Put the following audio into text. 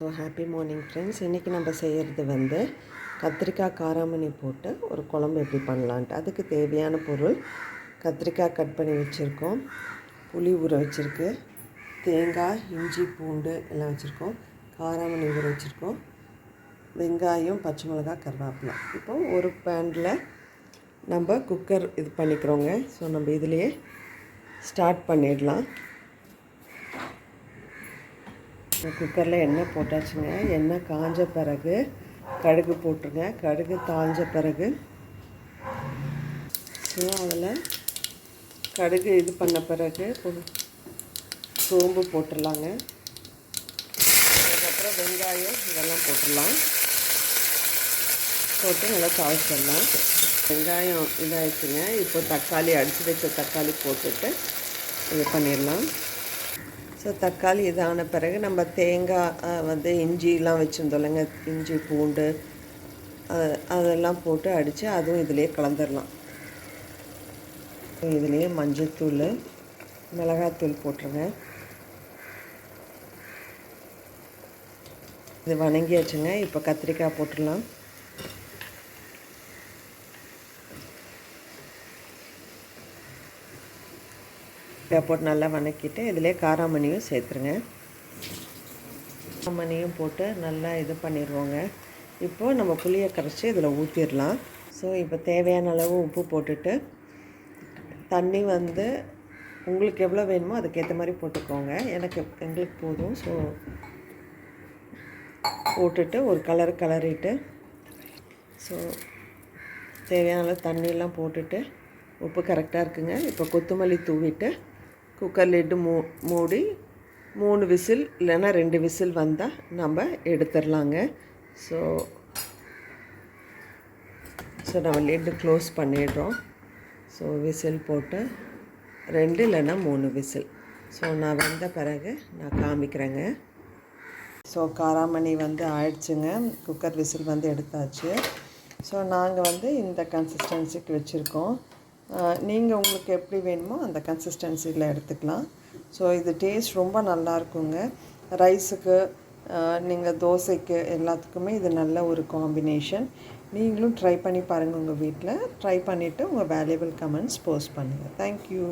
So happy morning friends. இன்றைக்கி நம்ம செய்கிறது வந்து கத்திரிக்காய் காராமணி போட்டு ஒரு குழம்பு எப்படி பண்ணலான்ட்டு. அதுக்கு தேவையான பொருள் கத்திரிக்காய் கட் பண்ணி வச்சுருக்கோம், புளி ஊற வச்சுருக்கு, தேங்காய், இஞ்சி, பூண்டு எல்லாம் வச்சுருக்கோம், காராமணி ஊற வச்சுருக்கோம், வெங்காயம், பச்சை மிளகாய், கருவேப்பிலை. இப்போது ஒரு பேனில் நம்ம குக்கர் இது பண்ணிக்கிறோங்க. ஸோ நம்ம இதிலையே ஸ்டார்ட் பண்ணிடலாம். குக்கரில் எண்ணெய் போட்டாச்சுங்க. எண்ணெய் காஞ்ச பிறகு கடுகு போட்டுருங்க. கடுகு தாழ்ந்த பிறகு ஸோ அதில் கடுகு இது பண்ண பிறகு சோம்பு போட்டுடலாங்க. அதுக்கப்புறம் வெங்காயம் இதெல்லாம் போட்டுடலாம். போட்டு நல்லா தாளிச்சிடலாம். வெங்காயம் இதாகிடுச்சுங்க. இப்போ தக்காளி அடித்து வச்ச தக்காளி போட்டுட்டு இது பண்ணிடலாம். ஸோ தக்காளி இதான பிறகு நம்ம தேங்காய் வந்து இஞ்சிலாம் வச்சுருந்தோம் இல்லைங்க, இஞ்சி, பூண்டு அதெல்லாம் போட்டு அடித்து அதுவும் இதிலே கலந்துடலாம். இதுலேயே மஞ்சள்தூள், மிளகாத்தூள் போட்டுருங்க. இது வணங்கியாச்சுங்க. இப்போ கத்திரிக்காய் போட்டுடலாம். போட்டு நல்லா வணக்கிட்டு இதிலே காராமணியும் சேர்த்துருங்க. காராமணியும் போட்டு நல்லா இது பண்ணிடுவோங்க. இப்போது நம்ம புளியை கரைச்சி இதில் ஊற்றிடலாம். ஸோ இப்போ தேவையான அளவு உப்பு போட்டுட்டு தண்ணி வந்து உங்களுக்கு எவ்வளோ வேணுமோ அதுக்கேற்ற மாதிரி போட்டுக்கோங்க. எங்களுக்கு போதும். ஸோ போட்டுட்டு ஒரு கிளறிட்டு ஸோ தேவையான அளவு தண்ணியெல்லாம் போட்டுட்டு உப்பு கரெக்டாக இருக்குங்க. இப்போ கொத்தமல்லி தூவிட்டு குக்கர் லிட்டு மூடி 3 விசில் இல்லைன்னா 2 விசில் வந்தால் நம்ம எடுத்துடலாங்க. ஸோ நம்ம லிட்டு க்ளோஸ் பண்ணிடுறோம். ஸோ விசில் போட்டு 2 இல்லைன்னா 3 விசில். ஸோ நான் வந்த பிறகு நான் காமிக்கிறேங்க. ஸோ காராமணி வந்து ஆயிடுச்சுங்க. குக்கர் விசில் வந்து எடுத்தாச்சு. ஸோ நாங்கள் வந்து இந்த கன்சிஸ்டன்சிக்கு வச்சுருக்கோம். நீங்கள் உங்களுக்கு எப்படி வேணுமோ அந்த கன்சிஸ்டன்சியில் எடுத்துக்கலாம். ஸோ இது டேஸ்ட் ரொம்ப நல்லாயிருக்குங்க. ரைஸுக்கு, நீங்கள் தோசைக்கு எல்லாத்துக்குமே இது நல்ல ஒரு காம்பினேஷன். நீங்களும் ட்ரை பண்ணி பாருங்கள் உங்கள் வீட்டில். ட்ரை பண்ணிவிட்டு உங்கள் வேல்யூபிள் கமெண்ட்ஸ் போஸ்ட் பண்ணுங்கள். தேங்க்யூ.